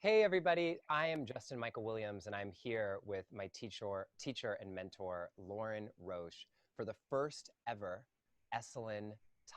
Hey everybody, I am Justin Michael Williams and I'm here with my teacher and mentor, Lorin Roche, for the first ever Esalen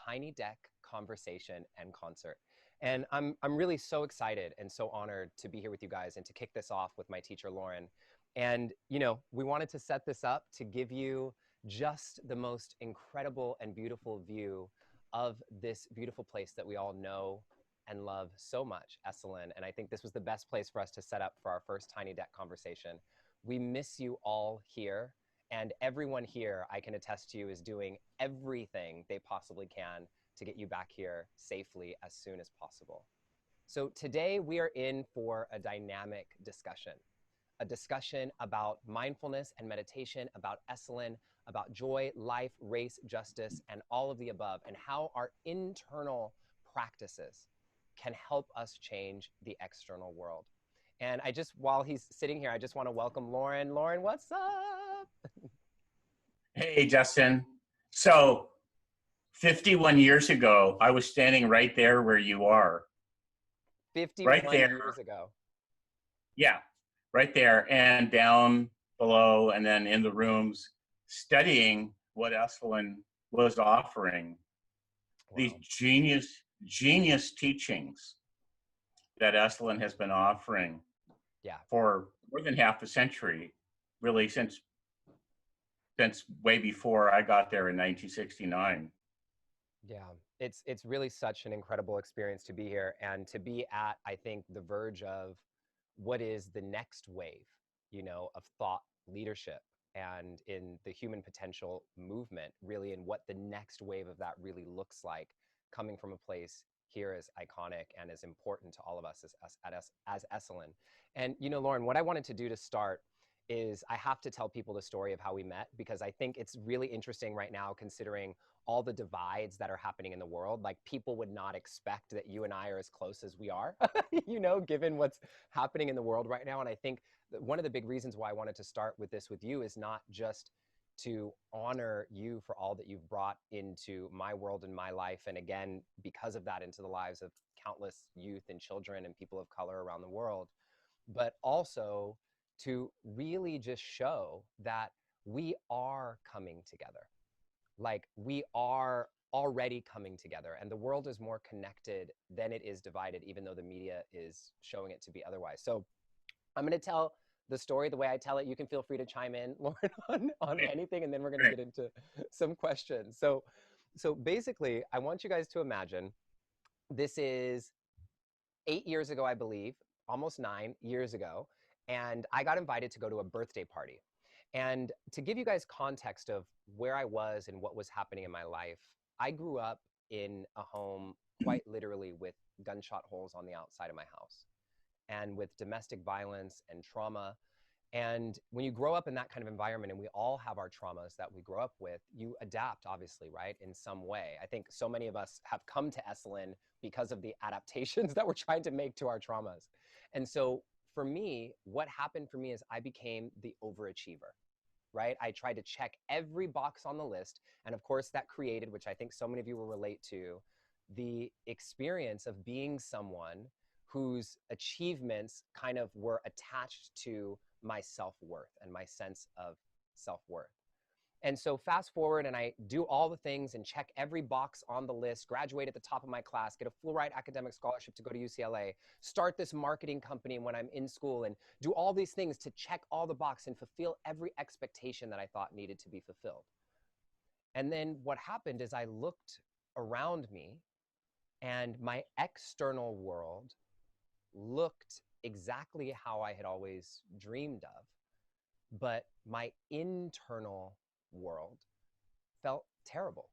Tiny Deck conversation and concert. And I'm really so excited and so honored to be here with you guys and to kick this off with my teacher, Lorin. And, we wanted to set this up to give you just the most incredible and beautiful view of this beautiful place that we all know and love so much, Esalen. And I think this was the best place for us to set up for our first Tiny Deck conversation. We miss you all here, and everyone here, I can attest to you, is doing everything they possibly can to get you back here safely as soon as possible. So today we are in for a dynamic discussion, a discussion about mindfulness and meditation, about Esalen, about joy, life, race, justice, and all of the above, and how our internal practices can help us change the external world. And while he's sitting here, I just want to welcome Lorin. Lorin, what's up? Hey, Justin. So 51 years ago, I was standing right there where you are. 51 Right there. years ago. Yeah, right there and down below and then in the rooms studying what Esalen was offering. Wow. These genius teachings that Esalen has been offering for more than half a century, really since way before I got there in 1969. Yeah, it's really such an incredible experience to be here and to be at, I think, the verge of what is the next wave, of thought leadership and in the human potential movement, really, and what the next wave of that really looks like, coming from a place here as iconic and as important to all of us as Esalen. And, Lorin, what I wanted to do to start is I have to tell people the story of how we met, because I think it's really interesting right now, considering all the divides that are happening in the world. Like, people would not expect that you and I are as close as we are, given what's happening in the world right now. And I think that one of the big reasons why I wanted to start with this with you is not just to honor you for all that you've brought into my world and my life, and again, because of that, into the lives of countless youth and children and people of color around the world, but also to really just show that we are coming together. Like, we are already coming together, and the world is more connected than it is divided, even though the media is showing it to be otherwise. So I'm going to tell the story the way I tell it. You can feel free to chime in, Lorin, on anything, and then we're going to get into some questions. So basically, I want you guys to imagine this is 8 years ago, I believe, almost 9 years ago, and I got invited to go to a birthday party. And to give you guys context of where I was and what was happening in my life, I grew up in a home quite literally with gunshot holes on the outside of my house, and with domestic violence and trauma. And when you grow up in that kind of environment, and we all have our traumas that we grow up with, you adapt, obviously, right, in some way. I think so many of us have come to Esalen because of the adaptations that we're trying to make to our traumas. And so for me, what happened for me is I became the overachiever, right? I tried to check every box on the list. And of course, that created, which I think so many of you will relate to, the experience of being someone whose achievements kind of were attached to my self-worth and my sense of self-worth. And so fast forward, and I do all the things and check every box on the list, graduate at the top of my class, get a full ride academic scholarship to go to UCLA, start this marketing company when I'm in school, and do all these things to check all the boxes and fulfill every expectation that I thought needed to be fulfilled. And then what happened is I looked around me, and my external world looked exactly how I had always dreamed of, but my internal world felt terrible.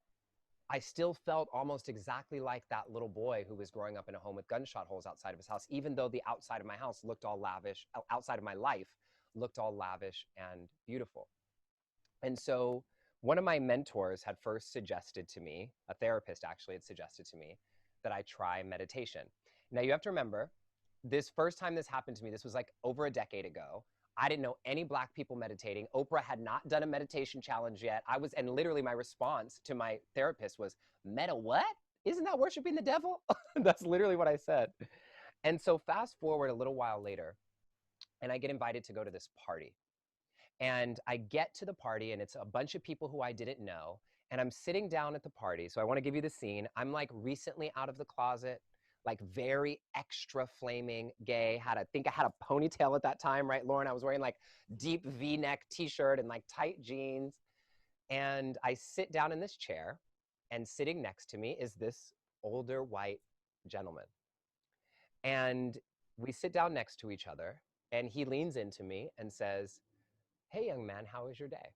I still felt almost exactly like that little boy who was growing up in a home with gunshot holes outside of his house, even though the outside of my house looked all lavish, outside of my life looked all lavish and beautiful. And so one of my mentors had first suggested to me, a therapist actually had suggested to me, that I try meditation. Now you have to remember, this first time this happened to me, this was like over a decade ago. I didn't know any Black people meditating. Oprah had not done a meditation challenge yet. And literally my response to my therapist was, "Meta what? Isn't that worshiping the devil?" That's literally what I said. And so fast forward a little while later, and I get invited to go to this party. And I get to the party, and it's a bunch of people who I didn't know. And I'm sitting down at the party. So I want to give you the scene. I'm like recently out of the closet, like very extra flaming gay. I think I had a ponytail at that time, right, Lorin? I was wearing like deep V-neck t-shirt and like tight jeans. And I sit down in this chair, and sitting next to me is this older white gentleman. And we sit down next to each other, and he leans into me and says, "Hey, young man, how was your day?"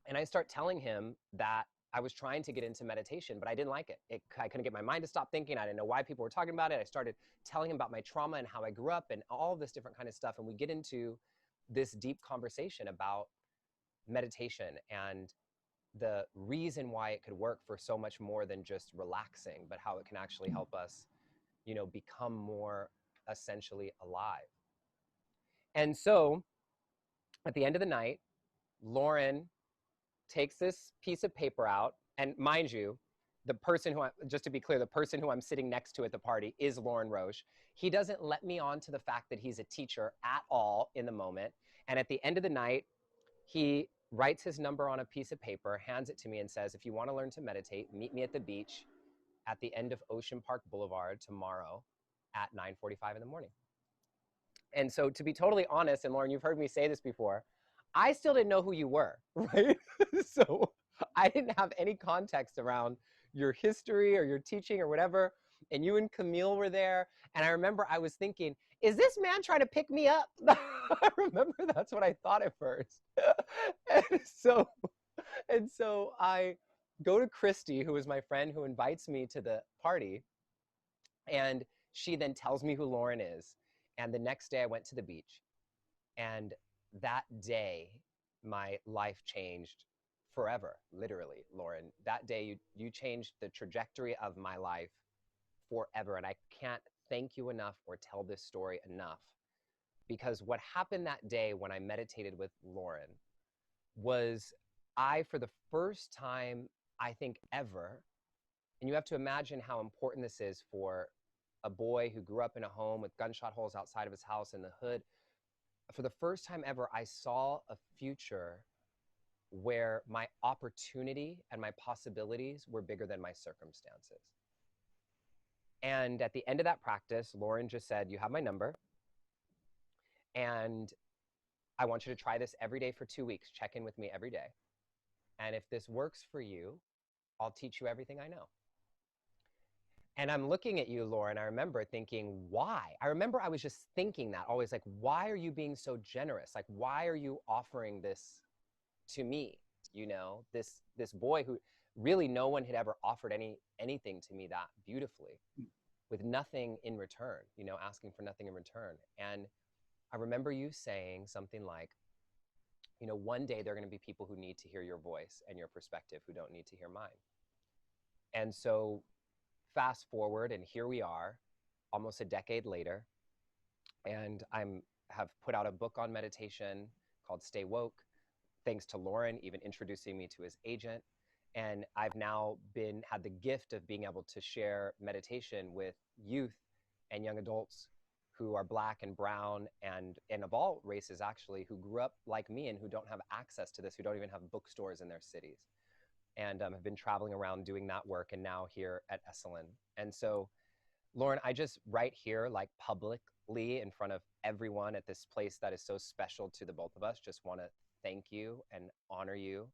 And I start telling him that I was trying to get into meditation, but I didn't like it. I couldn't get my mind to stop thinking. I didn't know why people were talking about it. I started telling him about my trauma and how I grew up and all this different kind of stuff. And we get into this deep conversation about meditation and the reason why it could work for so much more than just relaxing, but how it can actually help us, become more essentially alive. And so at the end of the night, Lorin takes this piece of paper out, and mind you, just to be clear, the person who I'm sitting next to at the party is Lorin Roche. He doesn't let me on to the fact that he's a teacher at all in the moment. And at the end of the night, he writes his number on a piece of paper, hands it to me, and says, "If you want to learn to meditate, meet me at the beach at the end of Ocean Park Boulevard tomorrow at 9:45 in the morning." And so, to be totally honest, and Lorin, you've heard me say this before, I still didn't know who you were, right? So I didn't have any context around your history or your teaching or whatever. And you and Camille were there. And I remember I was thinking, is this man trying to pick me up? I remember that's what I thought at first. and so and so I go to Christy, who is my friend who invites me to the party. And she then tells me who Lorin is. And the next day I went to the beach. And that day, my life changed forever, literally, Lorin. That day, you changed the trajectory of my life forever. And I can't thank you enough or tell this story enough. Because what happened that day when I meditated with Lorin was for the first time, I think ever, and you have to imagine how important this is for a boy who grew up in a home with gunshot holes outside of his house in the hood. For the first time ever, I saw a future where my opportunity and my possibilities were bigger than my circumstances. And at the end of that practice, Lorin just said, "You have my number, and I want you to try this every day for 2 weeks. Check in with me every day. And if this works for you, I'll teach you everything I know." And I'm looking at you, Lorin. I remember thinking, why? I remember I was just thinking that always, like, why are you being so generous? Like, why are you offering this to me? This boy who really no one had ever offered anything to me that beautifully with nothing in return, asking for nothing in return. And I remember you saying something like, one day there are going to be people who need to hear your voice and your perspective who don't need to hear mine. And so fast forward, and here we are almost a decade later, and have put out a book on meditation called Stay Woke, thanks to Lorin even introducing me to his agent. And I've now had the gift of being able to share meditation with youth and young adults who are Black and brown and of all races, actually, who grew up like me and who don't have access to this, who don't even have bookstores in their cities. And have been traveling around doing that work, and now here at Esalen. And so, Lorin, I just right here, like publicly in front of everyone at this place that is so special to the both of us, just want to thank you and honor you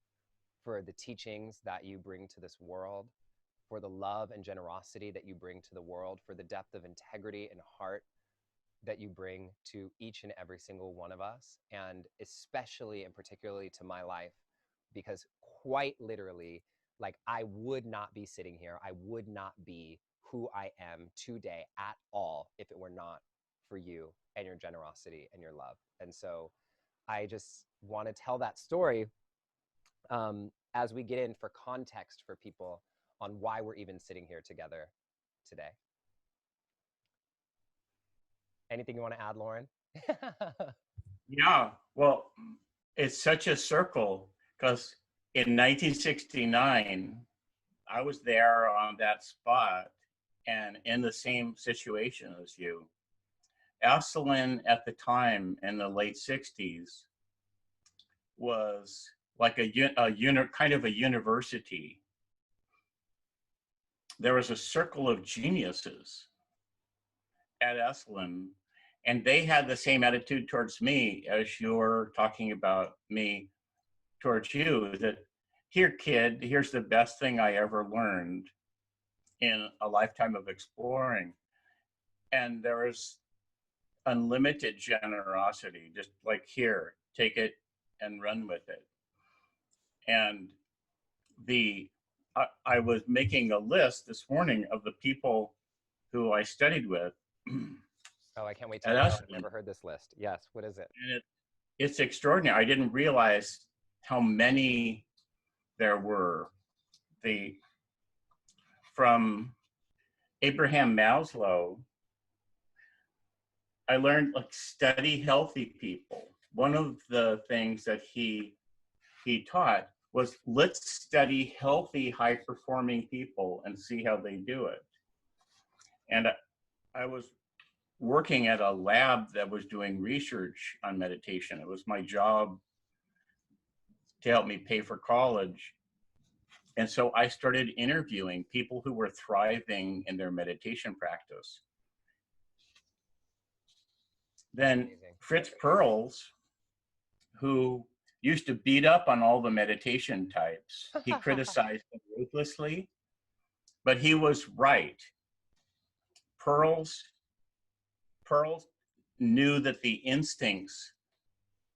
for the teachings that you bring to this world, for the love and generosity that you bring to the world, for the depth of integrity and heart that you bring to each and every single one of us, and especially and particularly to my life, because quite literally, like, I would not be sitting here, I would not be who I am today at all if it were not for you and your generosity and your love. And so I just want to tell that story as we get in for context for people on why we're even sitting here together today. Anything you want to add, Lorin? Yeah, well, it's such a circle because in 1969, I was there on that spot, and in the same situation as you. Esalen at the time in the late 60s was like kind of a university. There was a circle of geniuses at Esalen, and they had the same attitude towards me as you're talking about me towards you, that here, kid, here's the best thing I ever learned in a lifetime of exploring. And there was unlimited generosity, just like, here, take it and run with it. And I was making a list this morning of the people who I studied with. Oh, I can't wait to at hear it. Esalen. I've never heard this list. Yes, what is it? And it's extraordinary. I didn't realize how many there were. From Abraham Maslow, I learned, like, study healthy people. One of the things that he taught was, let's study healthy, high-performing people and see how they do it. And I was working at a lab that was doing research on meditation. It was my job to help me pay for college. And so I started interviewing people who were thriving in their meditation practice. Then Fritz Perls, who used to beat up on all the meditation types, he criticized them ruthlessly, but he was right. Perls knew that the instincts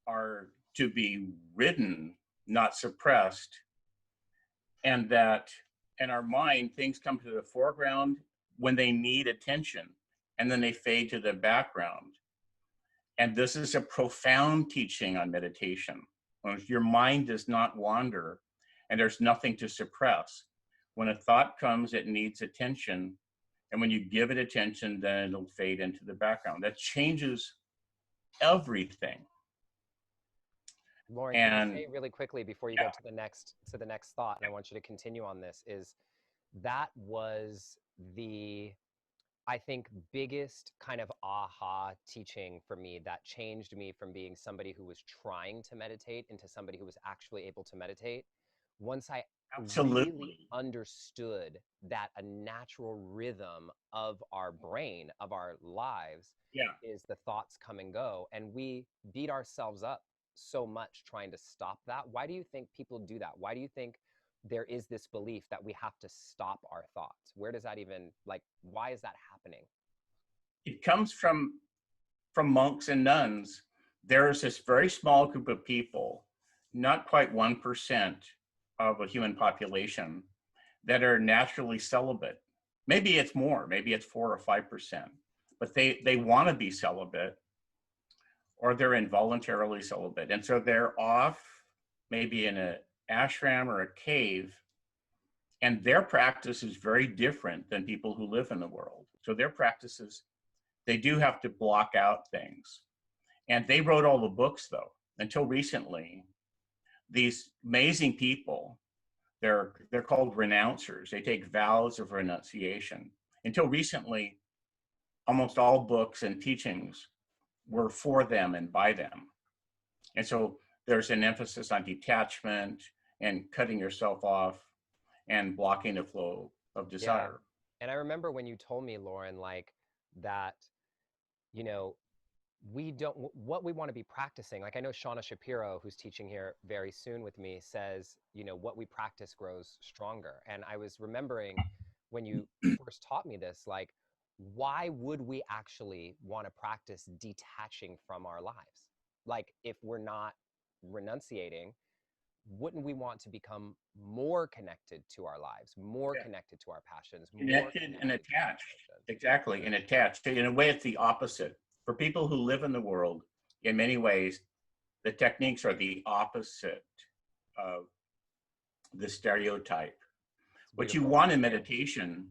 are to be ridden, not suppressed, and that in our mind, things come to the foreground when they need attention, and then they fade to the background. And this is a profound teaching on meditation. When your mind does not wander and there's nothing to suppress. When a thought comes, it needs attention. And when you give it attention, then it'll fade into the background. That changes everything. Lorin, can you say really quickly before you go to the next thought, and I want you to continue on this, is that was the, I think, biggest kind of aha teaching for me that changed me from being somebody who was trying to meditate into somebody who was actually able to meditate. Once I really understood that a natural rhythm of our brain, of our lives, is the thoughts come and go, and we beat ourselves up so much trying to stop that. Why do you think people do that? Why do you think there is this belief that we have to stop our thoughts? Where does that even, like, why is that happening? It comes from monks and nuns. There's this very small group of people, not quite 1% of a human population, that are naturally celibate. Maybe it's more, maybe it's 4 or 5%, but they want to be celibate, or they're involuntarily celibate. And so they're off, maybe in an ashram or a cave, and their practice is very different than people who live in the world. So their practices, they do have to block out things. And they wrote all the books, though. Until recently, these amazing people, they're called renouncers. They take vows of renunciation. Until recently, almost all books and teachings were for them and by them. And so there's an emphasis on detachment and cutting yourself off and blocking the flow of desire. Yeah. And I remember when you told me, Lorin, like that, you know, what we want to be practicing, like I know Shauna Shapiro, who's teaching here very soon with me, says, you know, what we practice grows stronger. And I was remembering when you first taught me this, like, why would we actually want to practice detaching from our lives? Like, if we're not renunciating, wouldn't we want to become more connected to our lives, more connected to our passions, connected and attached? Exactly, and attached. In a way, it's the opposite. For people who live in the world, in many ways, the techniques are the opposite of the stereotype. What you want in meditation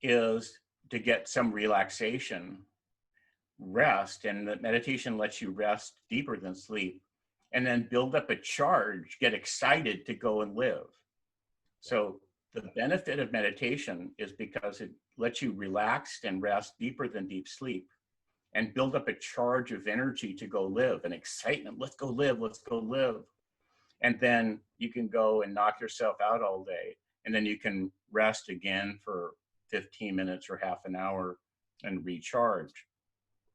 is to get some relaxation, rest, and the meditation lets you rest deeper than sleep, and then build up a charge, get excited to go and live. So the benefit of meditation is because it lets you relax and rest deeper than deep sleep and build up a charge of energy to go live and excitement. Let's go live, let's go live. And then you can go and knock yourself out all day. And then you can rest again for 15 minutes or half an hour and recharge.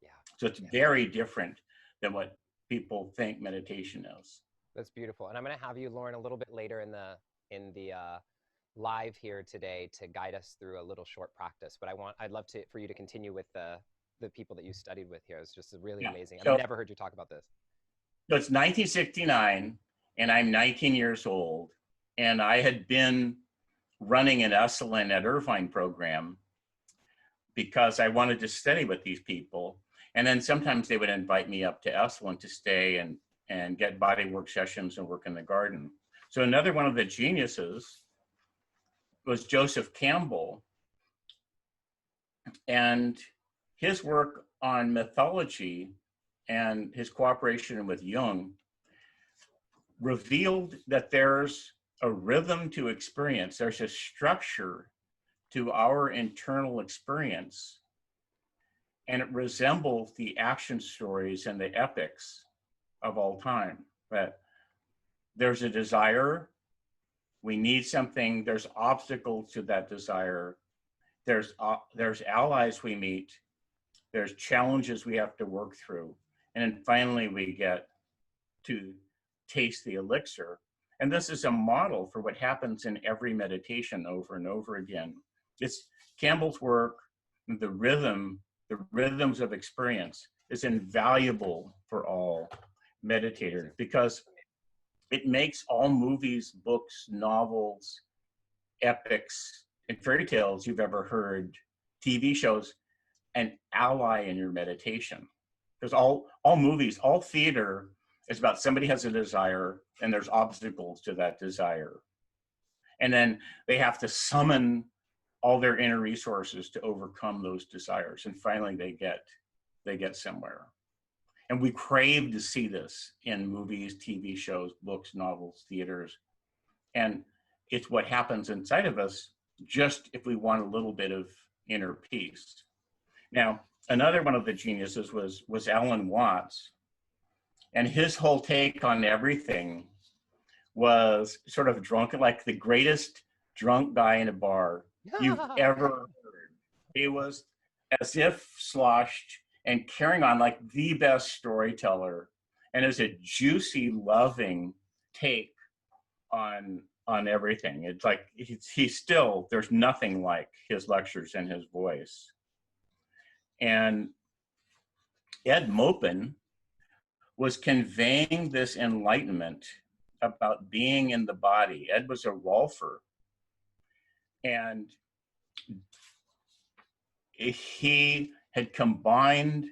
Yeah. So it's very different than what people think meditation is. That's beautiful. And I'm going to have you, Lorin, a little bit later in the live here today to guide us through a little short practice. But I'd love for you to continue with the people that you studied with here. It's just really amazing. I've never heard you talk about this. So it's 1969, and I'm 19 years old, and I had been running an Esalen at Irvine program because I wanted to study with these people. And then sometimes they would invite me up to Esalen to stay and get body work sessions and work in the garden. So another one of the geniuses was Joseph Campbell, and his work on mythology and his cooperation with Jung revealed that there's a rhythm to experience. There's a structure to our internal experience, and it resembles the action stories and the epics of all time. That there's a desire, we need something, there's obstacles to that desire, there's allies we meet, there's challenges we have to work through, and then finally we get to taste the elixir. And this is a model for what happens in every meditation over and over again. It's Campbell's work, the rhythms of experience is invaluable for all meditators because it makes all movies, books, novels, epics, and fairy tales you've ever heard, TV shows, an ally in your meditation. Because all movies, all theater is about somebody has a desire and there's obstacles to that desire. And then they have to summon all their inner resources to overcome those desires. And finally they get somewhere. And we crave to see this in movies, TV shows, books, novels, theaters. And it's what happens inside of us just if we want a little bit of inner peace. Now, another one of the geniuses was Alan Watts. And his whole take on everything was sort of drunk, like the greatest drunk guy in a bar you've ever heard. He was as if sloshed and carrying on like the best storyteller, and is a juicy, loving take on everything. It's like he's still, there's nothing like his lectures and his voice. And Ed Mopin was conveying this enlightenment about being in the body. Ed was a Rolfer, and he had combined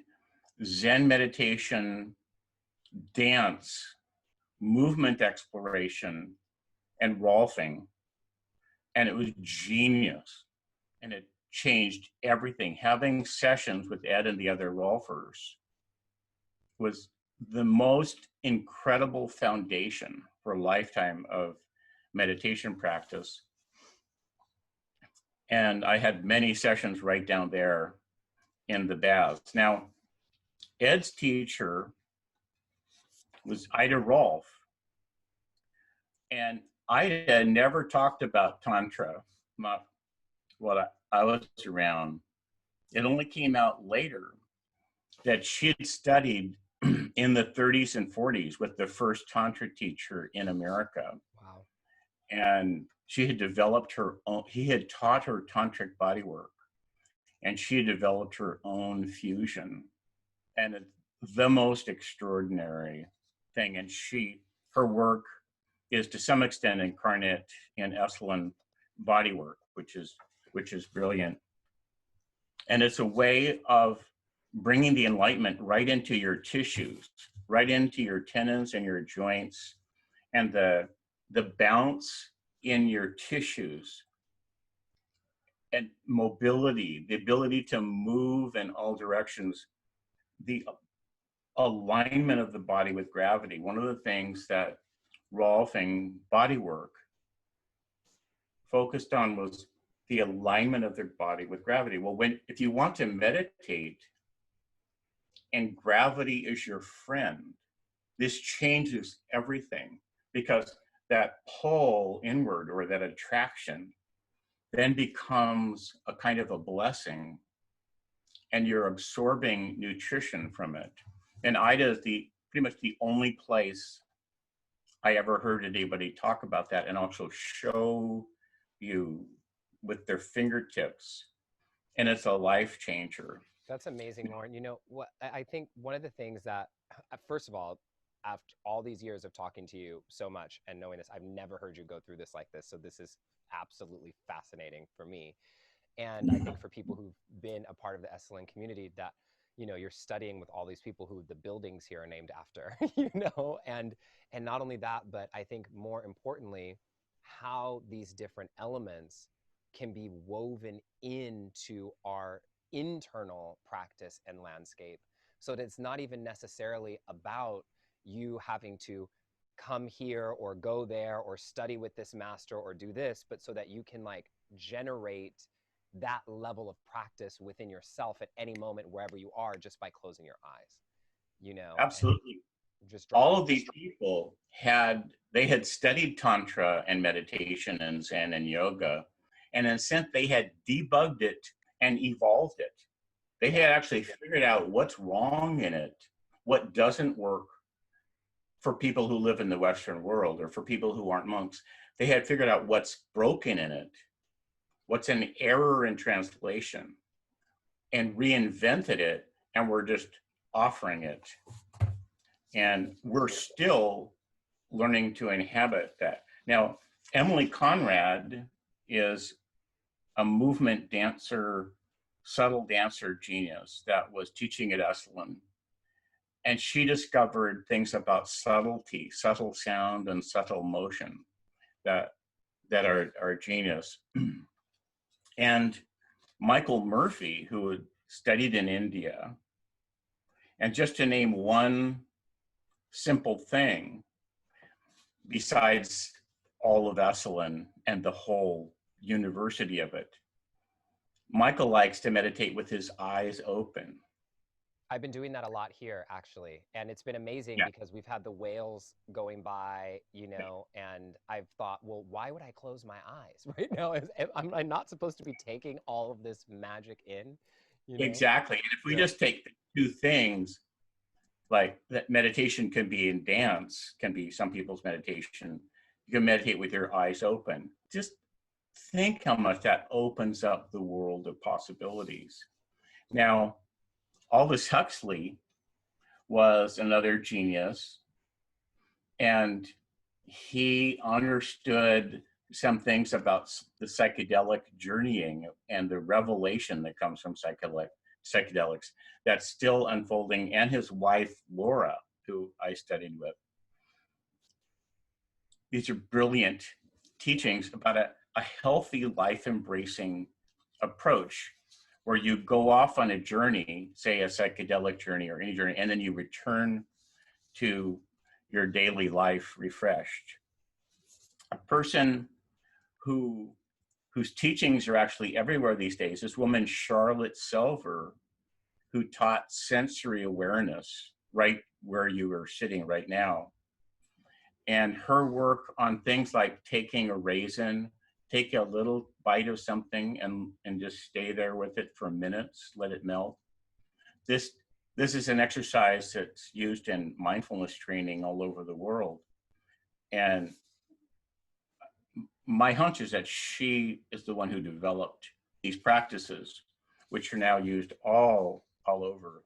Zen meditation, dance, movement exploration, and Rolfing, and it was genius, and it changed everything. Having sessions with Ed and the other Rolfers was the most incredible foundation for a lifetime of meditation practice. And I had many sessions right down there in the baths. Now, Ed's teacher was Ida Rolf. And Ida never talked about Tantra while I was around. It only came out later that she had studied in the 30s and 40s with the first Tantra teacher in America. Wow. And she had developed her own, he had taught her tantric bodywork, and she had developed her own fusion. And it's the most extraordinary thing. And her work is to some extent incarnate in Esalen bodywork, which is brilliant. And it's a way of bringing the enlightenment right into your tissues, right into your tendons and your joints, and the bounce in your tissues and mobility, the ability to move in all directions, the alignment of the body with gravity. One of the things that Rolfing bodywork focused on was the alignment of their body with gravity. Well, if you want to meditate and gravity is your friend, this changes everything, because that pull inward, or that attraction, then becomes a kind of a blessing, and you're absorbing nutrition from it. And Ida is pretty much the only place I ever heard anybody talk about that and also show you with their fingertips. And it's a life changer. That's amazing, Lorin. You know what? I think one of the things that, first of all, after all these years of talking to you so much and knowing this, I've never heard you go through this like this. So this is absolutely fascinating for me. And I think for people who've been a part of the Esalen community, that, you know, you're studying with all these people who the buildings here are named after, you know, and not only that, but I think more importantly, how these different elements can be woven into our internal practice and landscape, so that it's not even necessarily about you having to come here or go there or study with this master or do this, but so that you can like generate that level of practice within yourself at any moment wherever you are, just by closing your eyes, you know. Absolutely. Just All of these people they had studied Tantra and meditation and Zen and yoga, and in a sense, they had debugged it and evolved it. They had actually figured out what's wrong in it, what doesn't work for people who live in the Western world or for people who aren't monks. They had figured out what's broken in it, what's an error in translation, and reinvented it, and we're just offering it. And we're still learning to inhabit that. Now, Emily Conrad is a movement dancer, subtle dancer genius that was teaching at Esalen. And she discovered things about subtlety, subtle sound, and subtle motion that are genius. And Michael Murphy, who had studied in India, and just to name one simple thing, besides all of Esalen and the whole university of it, Michael likes to meditate with his eyes open. I've been doing that a lot here, actually. And it's been amazing because we've had the whales going by, you know, and I've thought, well, why would I close my eyes right now? Am I not supposed to be taking all of this magic in? You know? Exactly. And if we just take the two things, like that meditation can be in dance, can be some people's meditation. You can meditate with your eyes open. Just think how much that opens up the world of possibilities. Now, Aldous Huxley was another genius, and he understood some things about the psychedelic journeying and the revelation that comes from psychedelics that's still unfolding, and his wife, Laura, who I studied with. These are brilliant teachings about a healthy life-embracing approach, where you go off on a journey, say a psychedelic journey or any journey, and then you return to your daily life refreshed. A person whose teachings are actually everywhere these days, this woman, Charlotte Selver, who taught sensory awareness right where you are sitting right now. And her work on things like taking a raisin, take a little bite of something and just stay there with it for minutes, let it melt. This is an exercise that's used in mindfulness training all over the world. And my hunch is that she is the one who developed these practices, which are now used all over.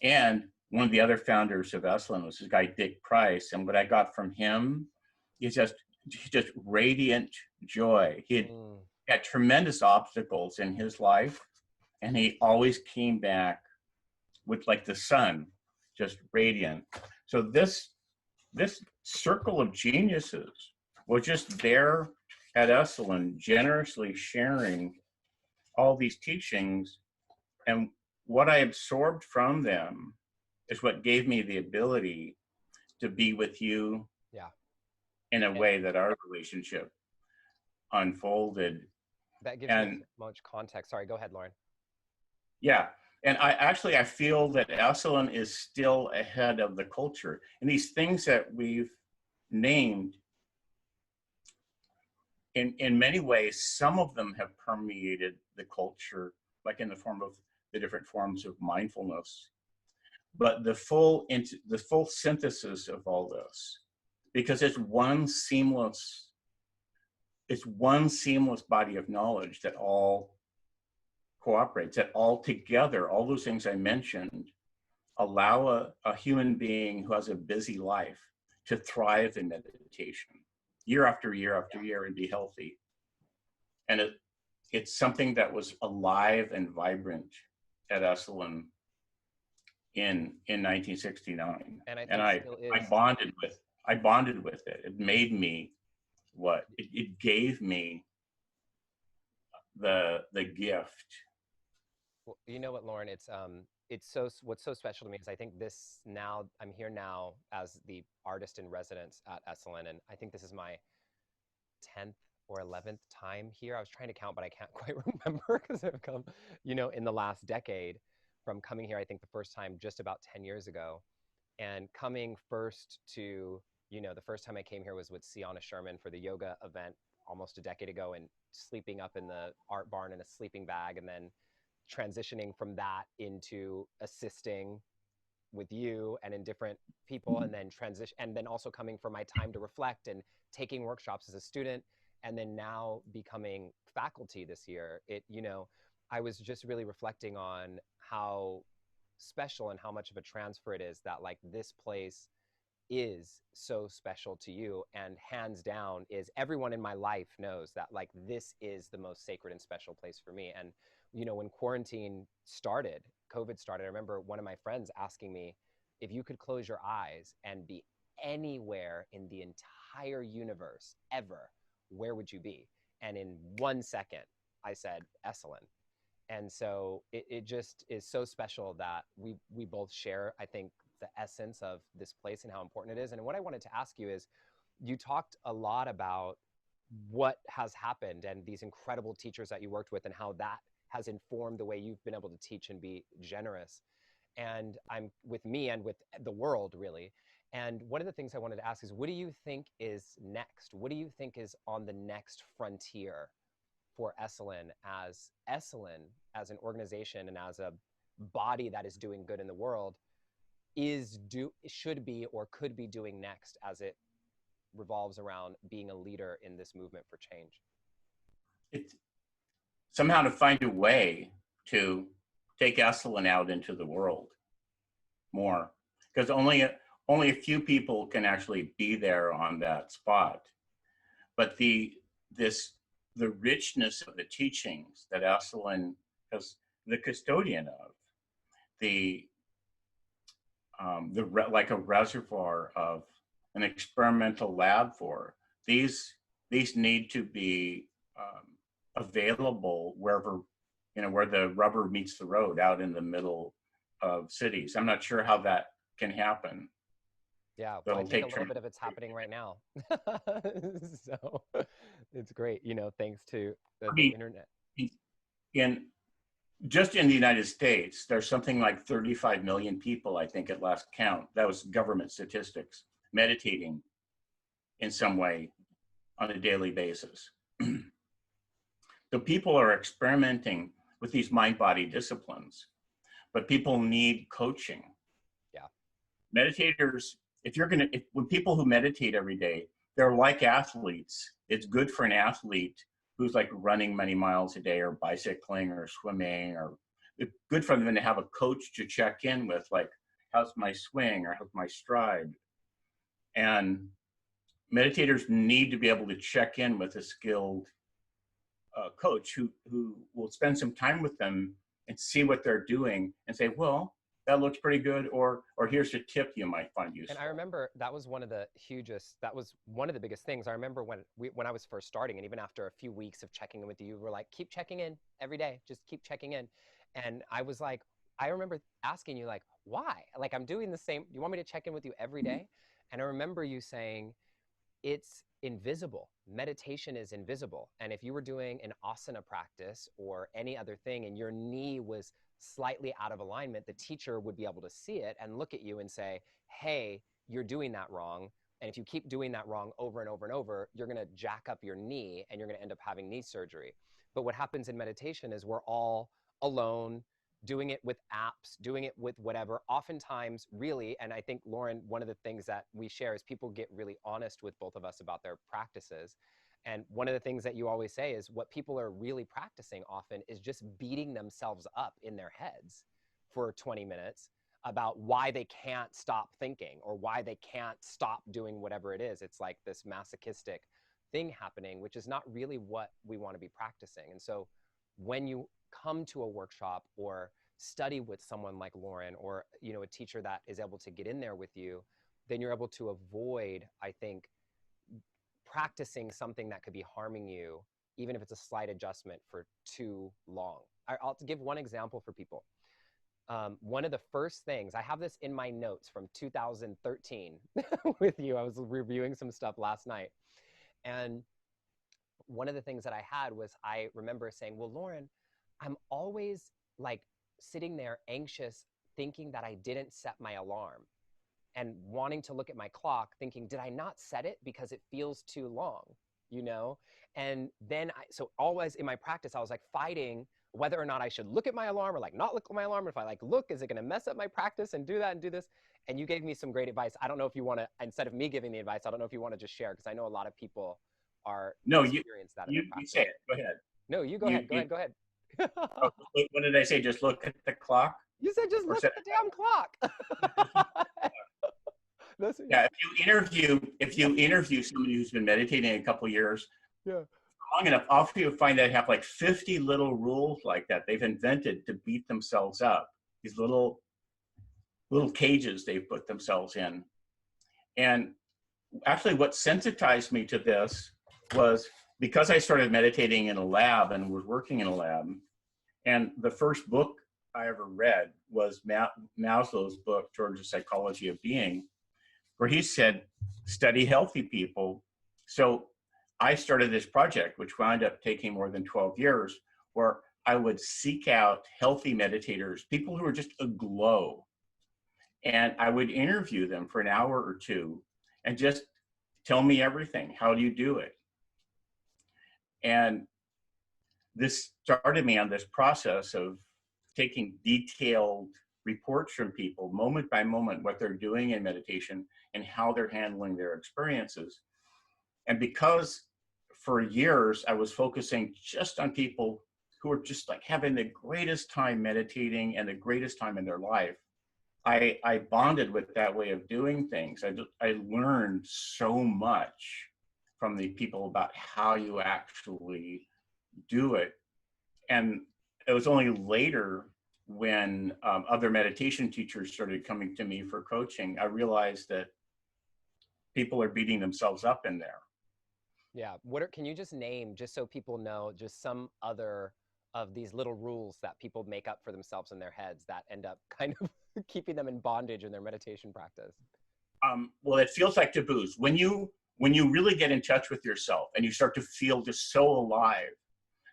And one of the other founders of Esalen was this guy, Dick Price. And what I got from him is just radiant joy. He had tremendous obstacles in his life, and he always came back with like the sun, just radiant. So this circle of geniuses was just there at Esalen, generously sharing all these teachings. And what I absorbed from them is what gave me the ability to be with you in a way that our relationship unfolded. That gives me And so much context. Sorry, go ahead, Lorin. yeah, and I feel that Esalen is still ahead of the culture. And these things that we've named, in many ways, some of them have permeated the culture, like in the form of the different forms of mindfulness. But the full synthesis of all this, because it's one seamless body of knowledge that all cooperates, that all together, all those things I mentioned, allow a human being who has a busy life to thrive in meditation year after year after year and be healthy. And it's something that was alive and vibrant at Esalen in 1969. And I And think still I is. bonded with it. It made me what it gave me the gift. Well, you know what, Lorin? It's so what's so special to me is I think this now I'm here now as the artist in residence at Esalen, and I think this is my 10th or 11th time here. I was trying to count, but I can't quite remember because I've come, in the last decade from coming here. I think the first time just about 10 years ago, and coming first to, the first time I came here was with Sienna Sherman for the yoga event almost a decade ago, and sleeping up in the art barn in a sleeping bag, and then transitioning from that into assisting with you and in different people, and then transition, and then also coming from my time to reflect and taking workshops as a student, and then now becoming faculty this year. I was just really reflecting on how special and how much of a transfer it is that, like, this place is so special to you, and hands down is everyone in my life knows that, like, this is the most sacred and special place for me. And when quarantine started, COVID started, I remember one of my friends asking me, if you could close your eyes and be anywhere in the entire universe ever, where would you be? And in 1 second I said Esalen. And so it just is so special that we both share, I think, the essence of this place and how important it is. And what I wanted to ask you is, you talked a lot about what has happened and these incredible teachers that you worked with, and how that has informed the way you've been able to teach and be generous. And I'm with me and with the world, really. And one of the things I wanted to ask is, what do you think is next? What do you think is on the next frontier for Esalen as an organization and as a body that is doing good in the world should be or could be doing next, as it revolves around being a leader in this movement for change? It's somehow to find a way to take Esalen out into the world more, because only a few people can actually be there on that spot. But the richness of the teachings that Esalen is the custodian of, like a reservoir of an experimental lab for, these need to be available wherever, where the rubber meets the road, out in the middle of cities. I'm not sure how that can happen. Yeah, well, I think a little bit of it's happening right now. So it's great, thanks to I the mean, internet. in just in the United States, there's something like 35 million people, I think, at last count. That was government statistics, meditating in some way on a daily basis. So people are experimenting with these mind-body disciplines, but people need coaching. Yeah. Meditators, when people who meditate every day, they're like athletes. It's good for an athlete who's like running many miles a day, or bicycling, or swimming, or it's good for them to have a coach to check in with, like, how's my swing, or how's my stride? And meditators need to be able to check in with a skilled coach who will spend some time with them and see what they're doing and say, well, that looks pretty good, or here's a tip you might find useful. And I remember that was one of the biggest things. I remember when I was first starting, and even after a few weeks of checking in with you, we're like, keep checking in every day, just keep checking in. And I was like, I remember asking you, like, why? Like, I'm doing the same. You want me to check in with you every day? And I remember you saying, it's invisible. Meditation is invisible. And if you were doing an asana practice or any other thing and your knee was slightly out of alignment, the teacher would be able to see it and look at you and say, hey, you're doing that wrong. And if you keep doing that wrong over and over and over, you're going to jack up your knee and you're going to end up having knee surgery. But what happens in meditation is we're all alone, doing it with apps, doing it with whatever, oftentimes really, and I think, Lorin, one of the things that we share is people get really honest with both of us about their practices. And one of the things that you always say is what people are really practicing often is just beating themselves up in their heads for 20 minutes about why they can't stop thinking or why they can't stop doing whatever it is. It's like this masochistic thing happening, which is not really what we want to be practicing. And so when you come to a workshop or study with someone like Lorin or, you know, a teacher that is able to get in there with you, then you're able to avoid, I think, practicing something that could be harming you, even if it's a slight adjustment for too long. I'll give one example for people. One of the first things, I have this in my notes from 2013 with you. I was reviewing some stuff last night. And one of the things that I had was I remember saying, well, Lorin, I'm always like sitting there anxious, thinking that I didn't set my alarm and wanting to look at my clock, thinking, did I not set it because it feels too long, you know? And then, so always in my practice, I was like fighting whether or not I should look at my alarm or like not look at my alarm. If I like look, is it gonna mess up my practice and do that and do this? And you gave me some great advice. I don't know if you wanna, instead of me giving the advice, I don't know if you wanna just share, because I know a lot of people are No, experience that in their practice. you say it. Go ahead. No, you go ahead. Go ahead. Oh, what did I say? Just look at the clock? You said just look at the damn clock. Yeah, if you interview somebody who's been meditating a couple years, yeah, long enough, often you'll find that have like 50 little rules like that they've invented to beat themselves up. These little cages they've put themselves in. And actually what sensitized me to this was because I started meditating in a lab and was working in a lab. And the first book I ever read was Maslow's book, Towards the Psychology of Being, where he said, study healthy people. So I started this project, which wound up taking more than 12 years, where I would seek out healthy meditators, people who were just aglow. And I would interview them for an hour or two and just tell me everything. How do you do it? And this started me on this process of taking detailed reports from people, moment by moment, what they're doing in meditation and how they're handling their experiences. And because for years I was focusing just on people who were just like having the greatest time meditating and the greatest time in their life, I bonded with that way of doing things. I learned so much from the people about how you actually do it. And it was only later when other meditation teachers started coming to me for coaching, I realized that people are beating themselves up in there. Yeah. Can you just name, just so people know, just some other of these little rules that people make up for themselves in their heads that end up kind of keeping them in bondage in their meditation practice? Well, it feels like taboos. When you really get in touch with yourself and you start to feel just so alive,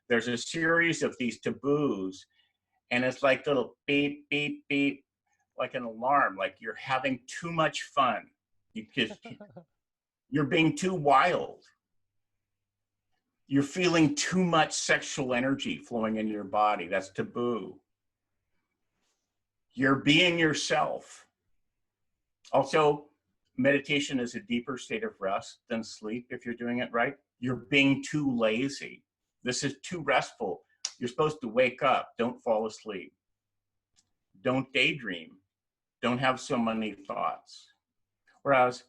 there's a series of these taboos, and it's like little beep, beep, beep, like an alarm, like you're having too much fun. You're being too wild. You're feeling too much sexual energy flowing in your body. That's taboo. You're being yourself. Also, meditation is a deeper state of rest than sleep if you're doing it right. You're being too lazy. This is too restful. You're supposed to wake up. Don't fall asleep. Don't daydream. Don't have so many thoughts. Whereas,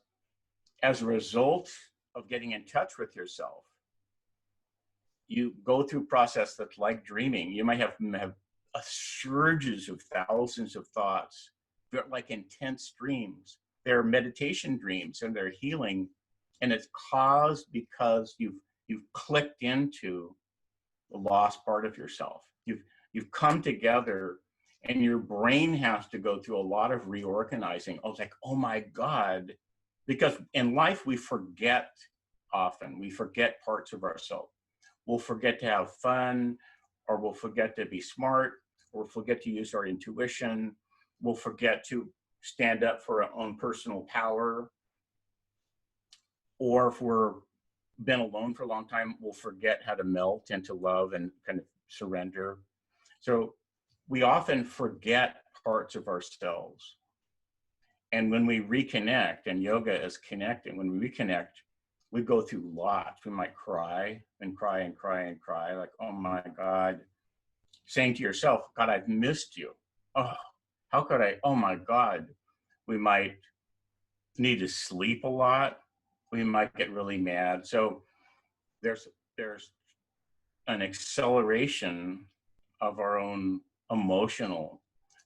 as a result of getting in touch with yourself, you go through a process that's like dreaming. You might have surges of thousands of thoughts. They're like intense dreams. They're meditation dreams and they're healing. And it's caused because you've clicked into the lost part of yourself. You've come together, and your brain has to go through a lot of reorganizing. I was like, oh my God, because in life we forget often. We forget parts of ourselves. We'll forget to have fun, or we'll forget to be smart, or we'll forget to use our intuition. We'll forget to stand up for our own personal power. Or if we're been alone for a long time, we'll forget how to melt into love and kind of surrender. So we often forget parts of ourselves. And when we reconnect, and yoga is connecting, when we reconnect, we go through lots. We might cry and cry and cry and cry, like, oh my God, saying to yourself, God, I've missed you. Oh, how could I? Oh my God. We might need to sleep a lot. We might get really mad. So there's an acceleration of our own emotional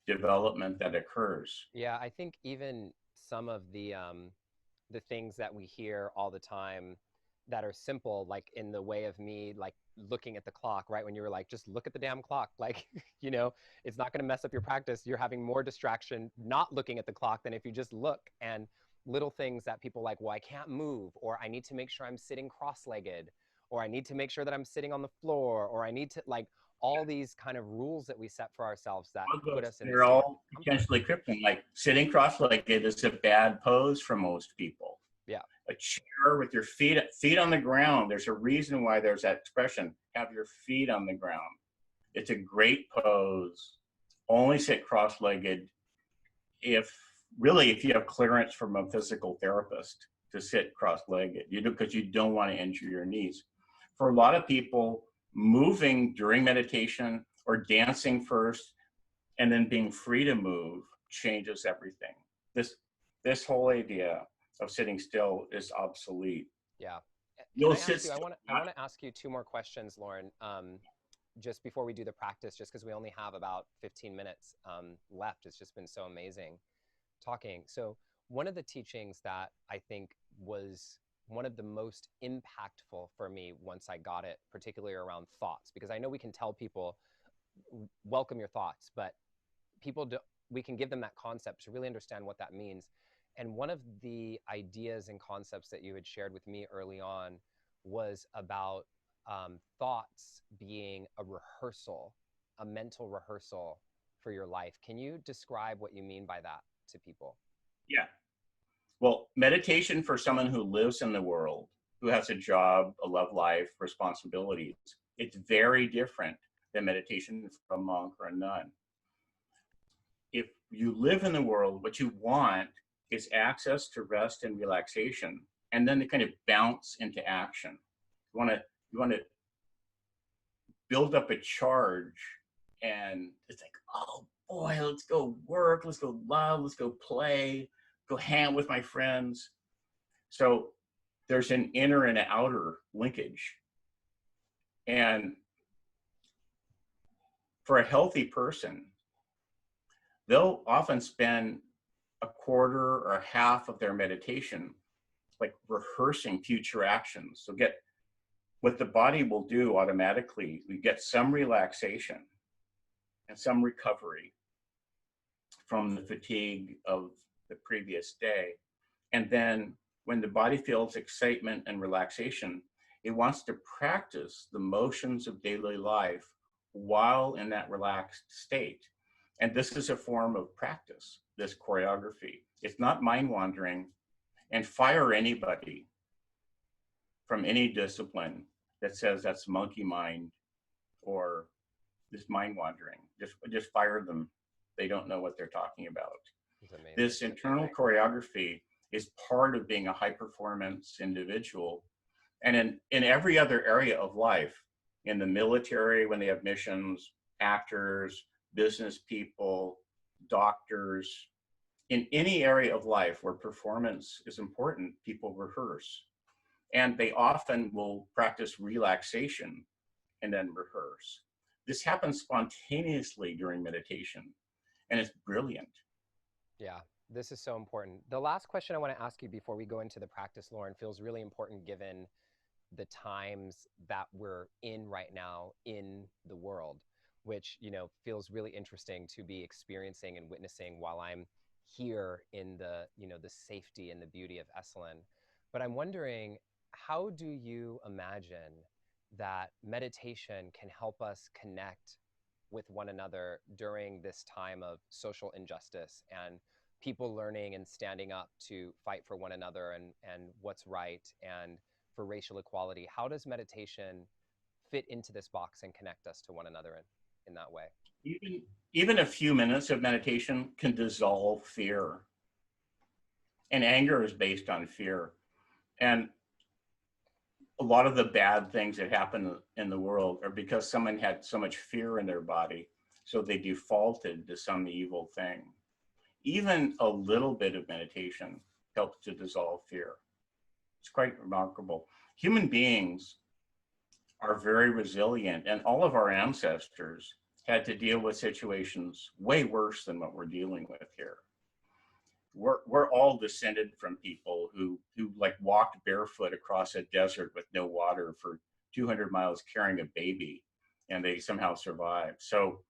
development that occurs. Yeah, I think even some of the things that we hear all the time that are simple, like in the way of me, like looking at the clock, right? When you were like, just look at the damn clock, like, you know, it's not going to mess up your practice. You're having more distraction not looking at the clock than if you just look. And little things that people like, well, I can't move, or I need to make sure I'm sitting cross-legged, or I need to make sure that I'm sitting on the floor, or I need to, like, all these kind of rules that we set for ourselves that All put those, us in a they're state of all comfort. potentially krypton. Like sitting cross-legged is a bad pose for most people. Yeah. A chair with your feet on the ground. There's a reason why there's that expression. Have your feet on the ground. It's a great pose. Only sit cross-legged if if you have clearance from a physical therapist to sit cross-legged. You do, because you don't want to injure your knees. For a lot of people, moving during meditation or dancing first and then being free to move changes everything. This whole idea of sitting still is obsolete. Yeah. Can You'll I sit ask you, still. I want to ask you two more questions, Lorin, just before we do the practice, just because we only have about 15 minutes left. It's just been so amazing talking. So one of the teachings that I think was one of the most impactful for me once I got it, particularly around thoughts, because I know we can tell people, welcome your thoughts, but people do, we can give them that concept to really understand what that means. And one of the ideas and concepts that you had shared with me early on was about thoughts being a rehearsal, a mental rehearsal for your life. Can you describe what you mean by that to people? Yeah. Well, meditation for someone who lives in the world, who has a job, a love life, responsibilities, it's very different than meditation for a monk or a nun. If you live in the world, what you want is access to rest and relaxation, and then to kind of bounce into action. You want to build up a charge, and it's like, oh boy, let's go work, let's go love, let's go play, go hang with my friends. So there's an inner and an outer linkage. And for a healthy person, they'll often spend a quarter or half of their meditation like rehearsing future actions. So get what the body will do automatically, we get some relaxation and some recovery from the fatigue of the previous day. And then when the body feels excitement and relaxation, it wants to practice the motions of daily life while in that relaxed state. And this is a form of practice, this choreography. It's not mind wandering. And fire anybody from any discipline that says that's monkey mind or this mind wandering. Just fire them. They don't know what they're talking about. It's amazing. This internal choreography is part of being a high performance individual. And in every other area of life, in the military, when they have missions, actors, business people, doctors, in any area of life where performance is important, people rehearse. And they often will practice relaxation and then rehearse. This happens spontaneously during meditation, and it's brilliant. Yeah, this is so important. The last question I want to ask you before we go into the practice, Lorin, feels really important given the times that we're in right now in the world, which, you know, feels really interesting to be experiencing and witnessing while I'm here in the, you know, the safety and the beauty of Esalen. But I'm wondering, how do you imagine that meditation can help us connect with one another during this time of social injustice and people learning and standing up to fight for one another and what's right and for racial equality? How does meditation fit into this box and connect us to one another in that way? Even a few minutes of meditation can dissolve fear. And anger is based on fear. And a lot of the bad things that happen in the world are because someone had so much fear in their body, so they defaulted to some evil thing. Even a little bit of meditation helps to dissolve fear. It's quite remarkable. Human beings are very resilient, and all of our ancestors had to deal with situations way worse than what we're dealing with here. We're all descended from people who like walked barefoot across a desert with no water for 200 miles carrying a baby, and they somehow survived. So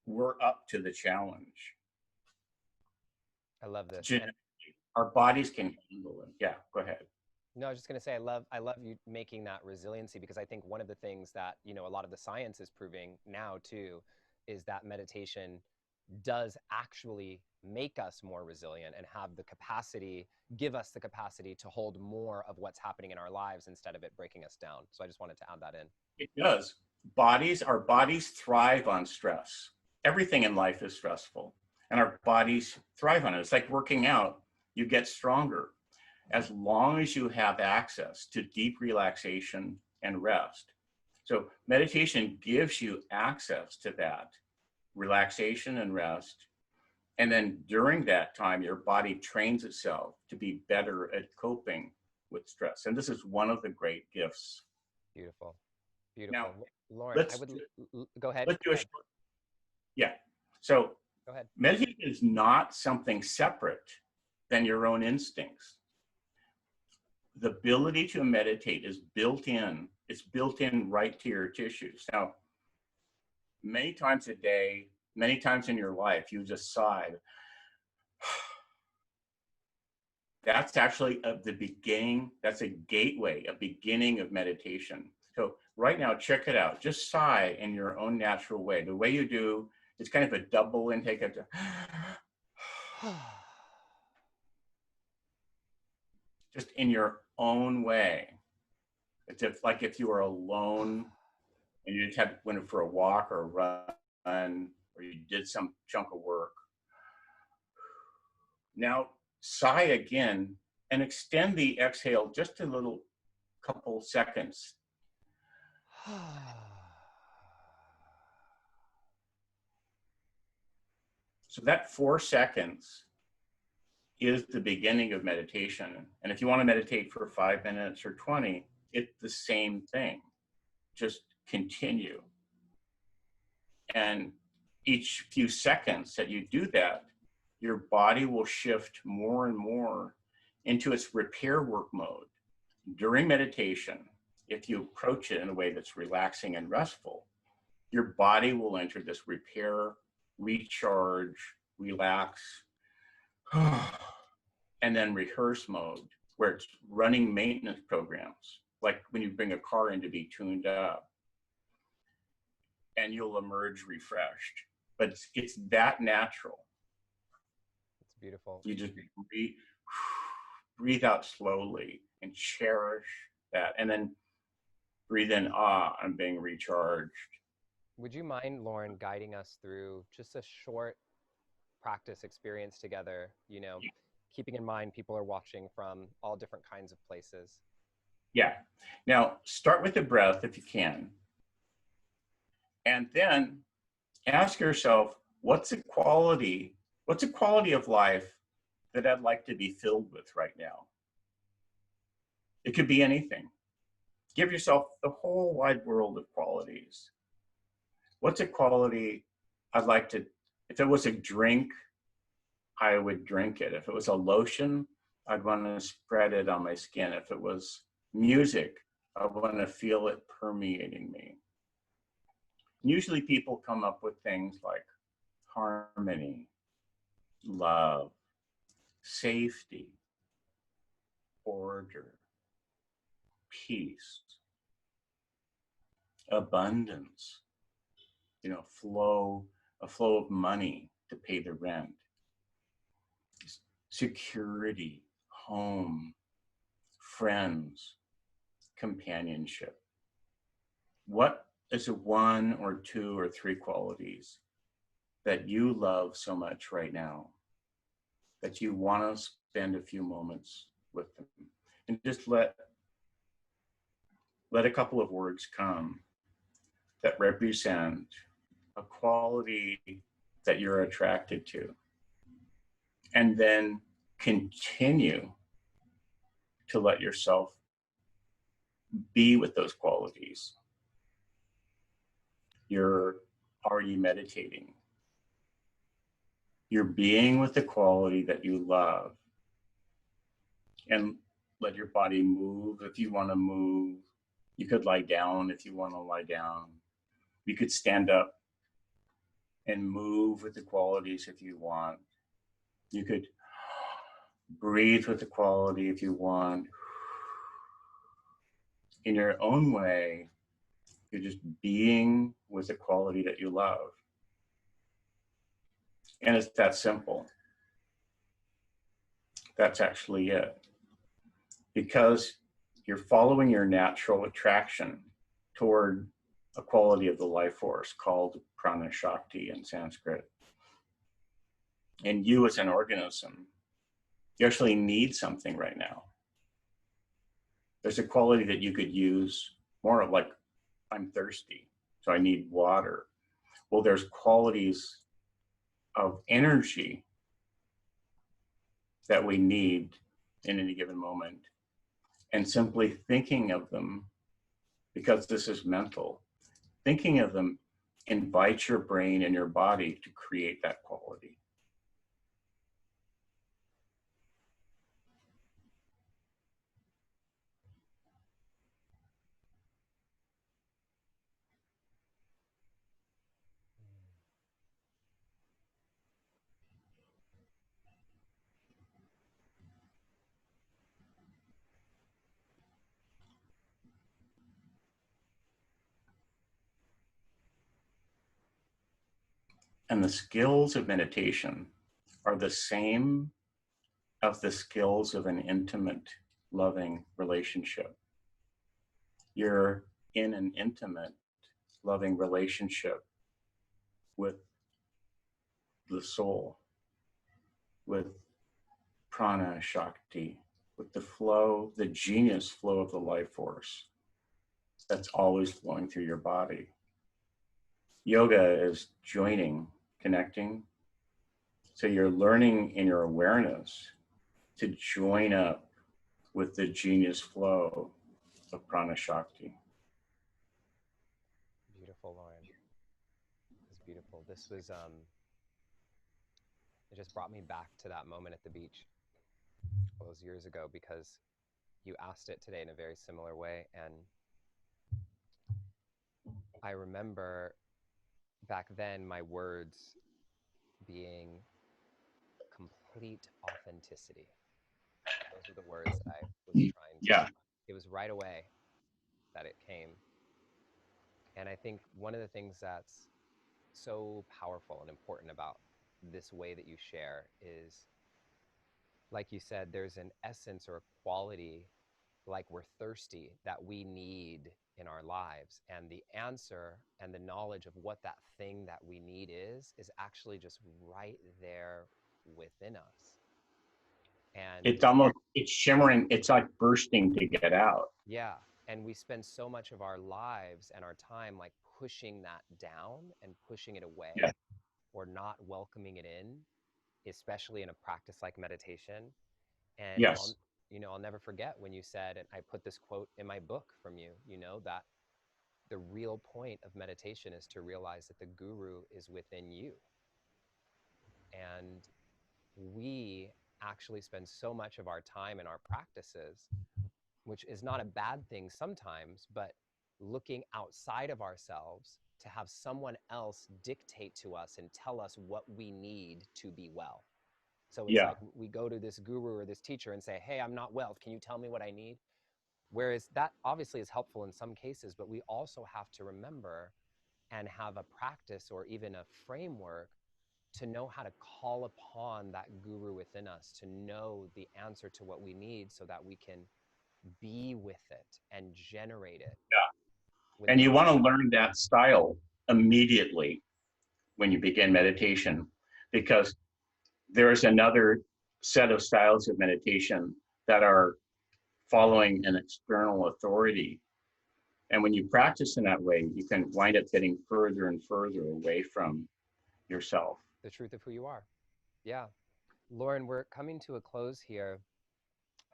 we're up to the challenge. I love this. Genetically, our bodies can handle it. Yeah, go ahead. No, I was just going to say, I love you making that resiliency, because I think one of the things that, you know, a lot of the science is proving now too, is that meditation does actually make us more resilient and have the capacity, give us the capacity to hold more of what's happening in our lives instead of it breaking us down. So I just wanted to add that in. It does. Our bodies thrive on stress. Everything in life is stressful, and our bodies thrive on it. It's like working out. You get stronger as long as you have access to deep relaxation and rest. So meditation gives you access to that relaxation and rest. And then during that time, your body trains itself to be better at coping with stress. And this is one of the great gifts. Beautiful. Beautiful. Now, Lorin, go ahead. Let's do a short, yeah. So go ahead. meditation is not something separate than your own instincts. The ability to meditate is built in. It's built in right to your tissues. Now, many times a day, many times in your life, you just sigh. That's actually the beginning. That's a gateway, a beginning of meditation. So right now, check it out. Just sigh in your own natural way. The way you do, it's kind of a double intake of just in your own way. It's like if you were alone and you just went for a walk or a run, or you did some chunk of work. Now sigh again and extend the exhale just a little couple seconds. So that 4 seconds is the beginning of meditation. And if you want to meditate for 5 minutes or 20, it's the same thing. Just continue. And each few seconds that you do that, your body will shift more and more into its repair work mode. During meditation, if you approach it in a way that's relaxing and restful, your body will enter this repair, recharge, relax, and then rehearse mode, where it's running maintenance programs, like when you bring a car in to be tuned up, and you'll emerge refreshed. But it's that natural. It's beautiful. You just breathe out slowly and cherish that, and then breathe in, I'm being recharged. Would you mind, Lorin, guiding us through just a short practice experience together, you know, keeping in mind people are watching from all different kinds of places? Yeah. Now, start with the breath if you can. And then ask yourself, what's a quality of life that I'd like to be filled with right now? It could be anything. Give yourself the whole wide world of qualities. What's a quality I'd like to, if it was a drink, I would drink it. If it was a lotion, I'd want to spread it on my skin. If it was music, I want to feel it permeating me. Usually people come up with things like harmony, love, safety, order, peace, abundance, a flow of money to pay the rent, security, home, friends, companionship. What is the one or two or three qualities that you love so much right now that you want to spend a few moments with them? And just let a couple of words come that represent a quality that you're attracted to. And then continue to let yourself be with those qualities. You're already meditating. You're being with the quality that you love. And let your body move if you want to move. You could lie down if you want to lie down. You could stand up and move with the qualities if you want. You could breathe with the quality if you want. In your own way, you're just being with the quality that you love. And it's that simple. That's actually it. Because you're following your natural attraction toward a quality of the life force called prana shakti in Sanskrit. And you as an organism, you actually need something right now. There's a quality that you could use more of, like, I'm thirsty, so I need water. Well, there's qualities of energy that we need in any given moment. And simply thinking of them, because this is mental, thinking of them invites your brain and your body to create that quality. And the skills of meditation are the same as the skills of an intimate, loving relationship. You're in an intimate, loving relationship with the soul, with prana shakti, with the flow, the genius flow of the life force that's always flowing through your body. Yoga is joining, connecting. So you're learning in your awareness to join up with the genius flow of prana shakti. Beautiful, Lorin. It's beautiful. This was it just brought me back to that moment at the beach all those years ago, because you asked it today in a very similar way. And I remember back then my words being complete authenticity. Those are the words that I was trying to. Yeah. It was right away that it came. And I think one of the things that's so powerful and important about this way that you share is, like you said, there's an essence or a quality, like we're thirsty, that we need in our lives. And the answer and the knowledge of what that thing that we need is actually just right there within us. And It's shimmering. It's like bursting to get out. yeah, and we spend so much of our lives and our time like pushing that down and pushing it away, Yeah. or not welcoming it in, especially in a practice like meditation. And Yes. I'll never forget when you said, and I put this quote in my book from you, that the real point of meditation is to realize that the guru is within you. And we actually spend so much of our time in our practices, which is not a bad thing sometimes, but looking outside of ourselves to have someone else dictate to us and tell us what we need to be well. So it's Yeah. like we go to this guru or this teacher and say, hey, I'm not well. Can you tell me what I need? Whereas that obviously is helpful in some cases, but we also have to remember and have a practice or even a framework to know how to call upon that guru within us, to know the answer to what we need so that we can be with it and generate it. And you want to learn that style immediately when you begin meditation, because there's another set of styles of meditation that are following an external authority. And when you practice in that way, you can wind up getting further and further away from yourself. The truth of who you are. Yeah. Lorin, we're coming to a close here.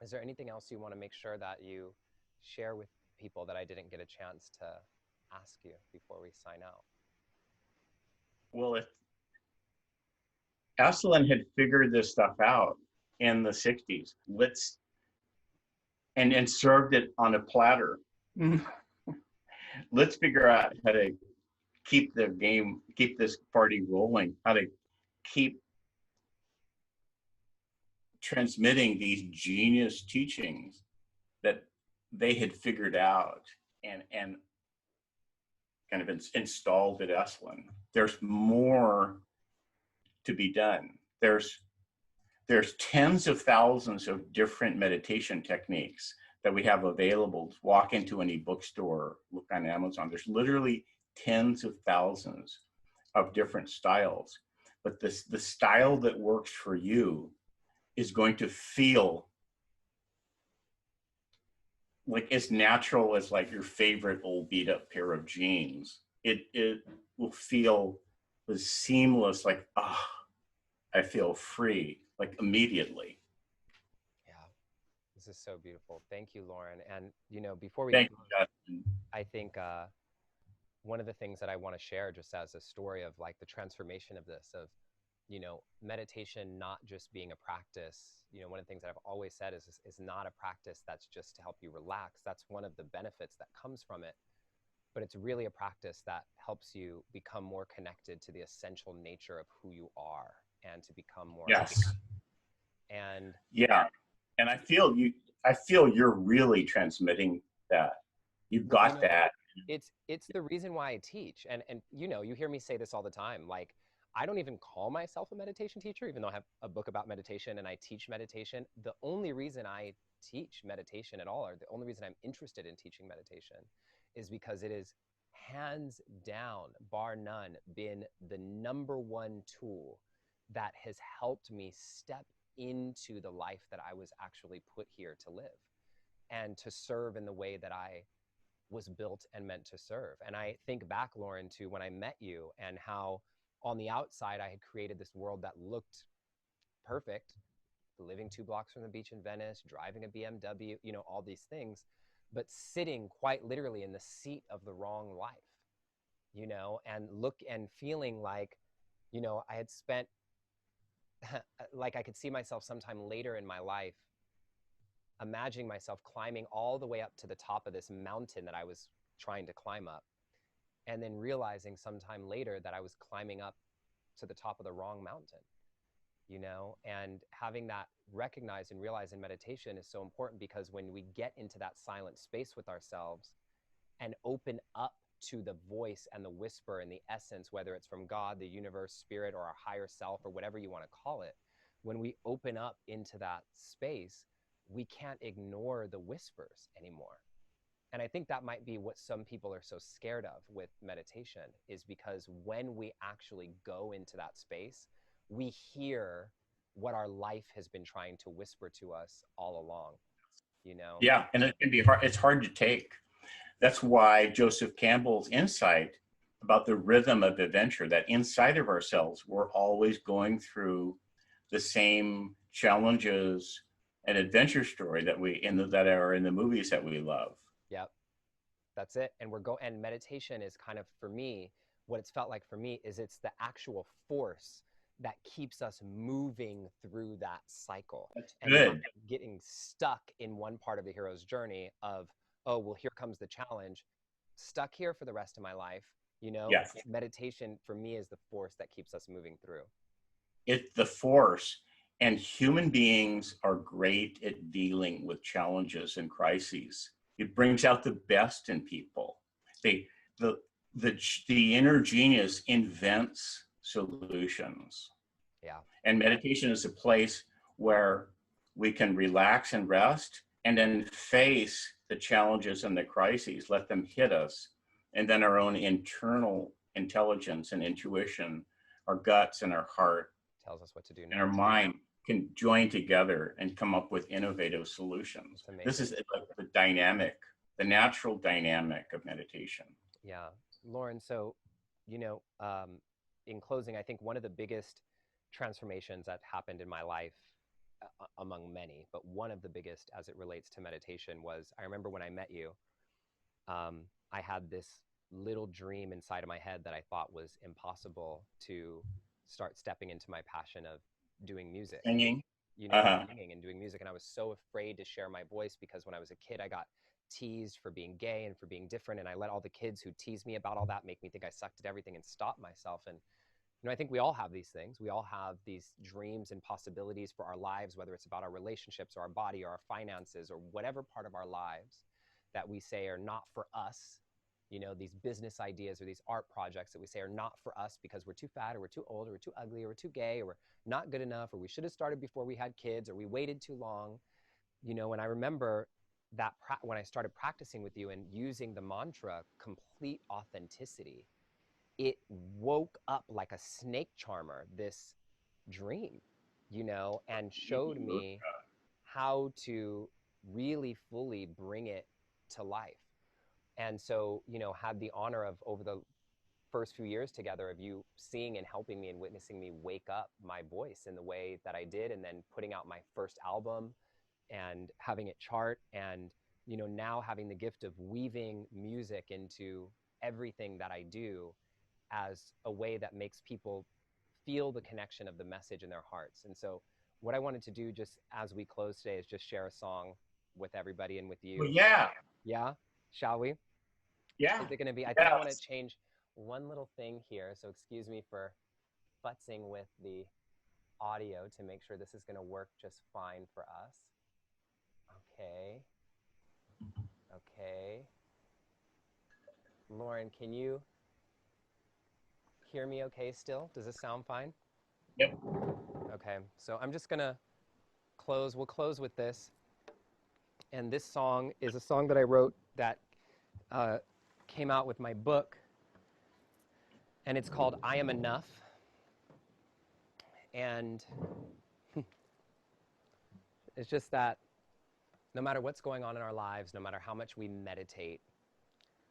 Is there anything else you want to make sure that you share with people that I didn't get a chance to ask you before we sign out? Well, if Esalen had figured this stuff out in the 60s, and served it on a platter. Let's figure out how to keep this party rolling, how to keep transmitting these genius teachings that they had figured out and kind of installed at Esalen. There's more to be done. There's tens of thousands of different meditation techniques that we have available. Walk into any bookstore, look on Amazon. There's literally tens of thousands of different styles. But the style that works for you is going to feel like as natural as like your favorite old beat up pair of jeans. It will feel as seamless, like, I feel free, like immediately. Yeah, this is so beautiful. Thank you, Lorin. And, before we Thank you, Justin. I think one of the things that I want to share just as a story of like the transformation of this, of, meditation not just being a practice. One of the things that I've always said is not a practice that's just to help you relax. That's one of the benefits that comes from it. But it's really a practice that helps you become more connected to the essential nature of who you are and to become more. Yes. And yeah. And I feel you're really transmitting that. You've got that. It's the reason why I teach. And you hear me say this all the time. Like, I don't even call myself a meditation teacher, even though I have a book about meditation and I teach meditation. The only reason I teach meditation at all, or the only reason I'm interested in teaching meditation, is because it is hands down, bar none, been the number one tool that has helped me step into the life that I was actually put here to live and to serve in the way that I was built and meant to serve. And I think back, Lorin, to when I met you and how on the outside I had created this world that looked perfect, living 2 blocks from the beach in Venice, driving a BMW, all these things, but sitting quite literally in the seat of the wrong life, and feeling like, I had spent, like I could see myself sometime later in my life, imagining myself climbing all the way up to the top of this mountain that I was trying to climb up, and then realizing sometime later that I was climbing up to the top of the wrong mountain, and having that recognized and realized in meditation is so important, because when we get into that silent space with ourselves and open up to the voice and the whisper and the essence, whether it's from God, the universe, spirit, or our higher self, or whatever you want to call it, when we open up into that space, we can't ignore the whispers anymore. And I think that might be what some people are so scared of with meditation, is because when we actually go into that space, we hear what our life has been trying to whisper to us all along, Yeah, and it can be hard. It's hard to take. That's why Joseph Campbell's insight about the rhythm of adventure, that inside of ourselves, we're always going through the same challenges and adventure story that that are in the movies that we love. Yep, that's it. And and meditation is kind of, for me, what it's felt like for me is it's the actual force that keeps us moving through that cycle. That's and good. Not getting stuck in one part of the hero's journey of, oh, well, here comes the challenge, stuck here for the rest of my life. Yes. Meditation for me is the force that keeps us moving through. It's the force, and human beings are great at dealing with challenges and crises. It brings out the best in people. They, the inner genius invents solutions. Yeah. And meditation is a place where we can relax and rest and then face the challenges and the crises, let them hit us. And then our own internal intelligence and intuition, our guts and our heart Tells us what to do and our next. mind can join together and come up with innovative solutions. This is like the dynamic, the natural dynamic of meditation. Yeah. Lorin, so, you know, in closing, I think one of the biggest transformations that happened in my life, among many, but one of the biggest as it relates to meditation was, I remember when I met you, I had this little dream inside of my head that I thought was impossible to start stepping into my passion of doing music. Singing. You know, singing and doing music. And I was so afraid to share my voice because when I was a kid, I got teased for being gay and for being different. And I let all the kids who teased me about all that make me think I sucked at everything and stop myself. And, you know, I think we all have these things. We all have these dreams and possibilities for our lives, whether it's about our relationships or our body or our finances or whatever part of our lives that we say are not for us. You know, these business ideas or these art projects that we say are not for us because we're too fat or we're too old or we're too ugly or we're too gay or we're not good enough or we should have started before we had kids or we waited too long. You know, and I remember that when I started practicing with you and using the mantra complete authenticity, it woke up like a snake charmer, this dream, you know, and showed me how to really fully bring it to life. And so, you know, had the honor of over the first few years together of you seeing and helping me and witnessing me wake up my voice in the way that I did, and then putting out my first album and having it chart, and, you know, now having the gift of weaving music into everything that I do as a way that makes people feel the connection of the message in their hearts. And so what I wanted to do just as we close today is just share a song with everybody and with you. Well, yeah. Yeah? Shall we? Yeah. Is it going to be, I think I want to change one little thing here. So excuse me for futzing with the audio to make sure this is going to work just fine for us. Okay. Okay. Lorin, can you hear me okay still? Does this sound fine? Yep. Okay. So I'm just going to close. We'll close with this. And this song is a song that I wrote that came out with my book. And it's called I Am Enough. And it's just that no matter what's going on in our lives, no matter how much we meditate,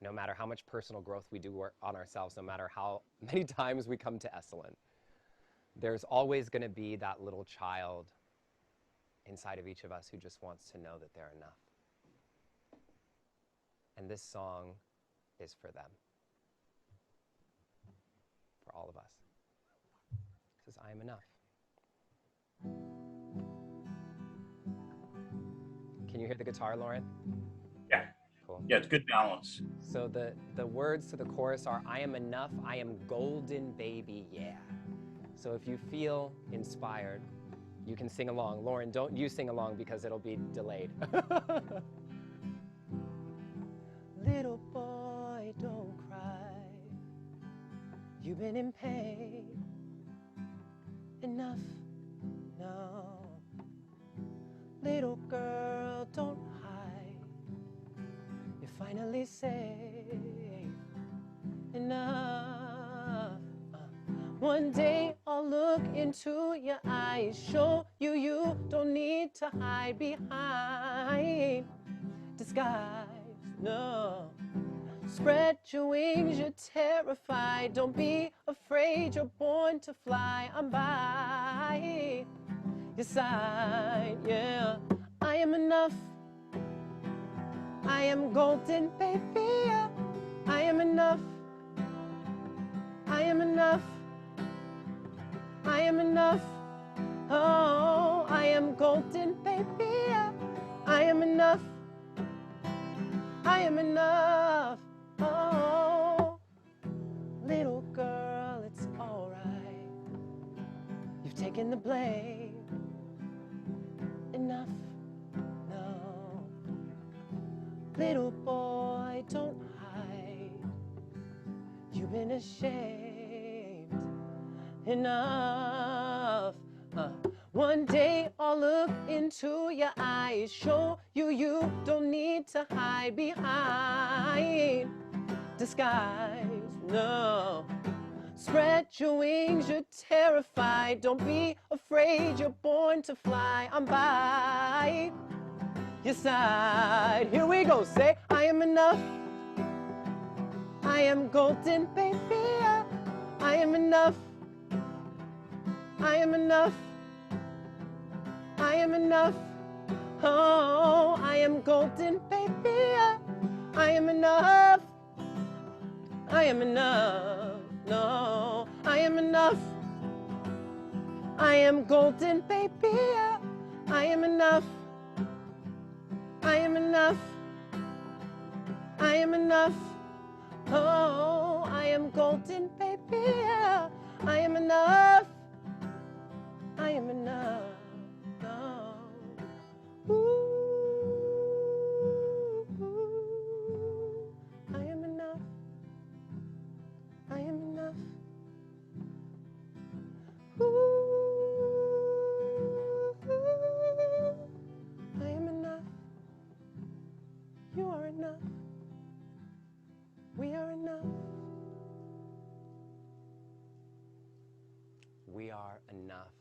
no matter how much personal growth we do work on ourselves, no matter how many times we come to Esalen, there's always going to be that little child inside of each of us who just wants to know that they're enough. And this song is for them, for all of us. It says, I am enough. Can you hear the guitar, Lorin? Yeah. Cool. Yeah, it's good balance. So the words to the chorus are, I am enough, I am golden, baby, yeah. So if you feel inspired, you can sing along. Lorin, don't you sing along because it'll be delayed. Little boy, don't cry. You've been in pain enough, no. Little girl, don't hide. You're finally safe enough. One day I'll look into your eyes, show you you don't need to hide behind disguise, no. Spread your wings, you're terrified. Don't be afraid, you're born to fly. I'm by your side, yeah. I am enough. I am golden, baby. I am enough. I am enough. I am enough. Oh, I am golden, baby. I am enough. I am enough. Oh, little girl, it's all right. You've taken the blame. Enough. No. Little boy, don't hide. You've been ashamed enough. One day I'll look into your eyes, show you you don't need to hide behind disguise. No. Spread your wings, you're terrified. Don't be afraid, you're born to fly. I'm by your side. Here we go, say, I am enough. I am golden, baby. I am enough. I am enough. I am enough. Oh, I am golden, baby. I am enough. I am enough. No, I am enough. I am golden, baby. I am enough. I am enough. I am enough. Oh, I am golden, baby. I am enough. I am enough. No. Ooh, I am enough. I am enough. I am enough. You are enough. We are enough. We are enough.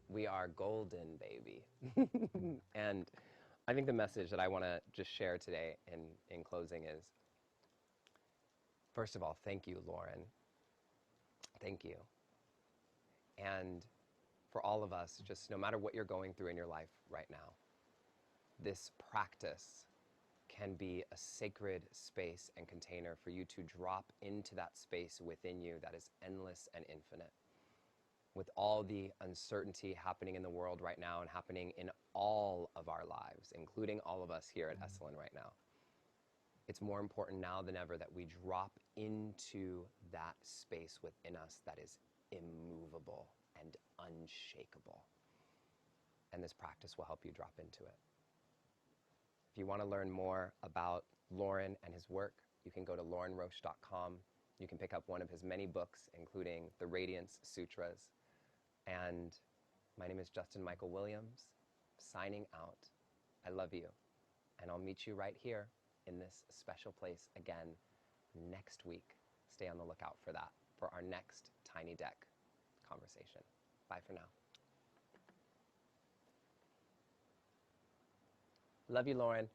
We are golden, baby. And I think the message that I want to just share today in closing is, first of all, thank you, Lorin. Thank you. And for all of us, just no matter what you're going through in your life right now, this practice can be a sacred space and container for you to drop into that space within you that is endless and infinite. With all the uncertainty happening in the world right now and happening in all of our lives, including all of us here at Esalen right now, it's more important now than ever that we drop into that space within us that is immovable and unshakable. And this practice will help you drop into it. If you want to learn more about Lorin and his work, you can go to lorinroche.com. You can pick up one of his many books, including the Radiance Sutras. And my name is Justin Michael Williams, signing out. I love you. And I'll meet you right here in this special place again next week. Stay on the lookout for that, for our next Tiny Deck conversation. Bye for now. Love you, Lorin.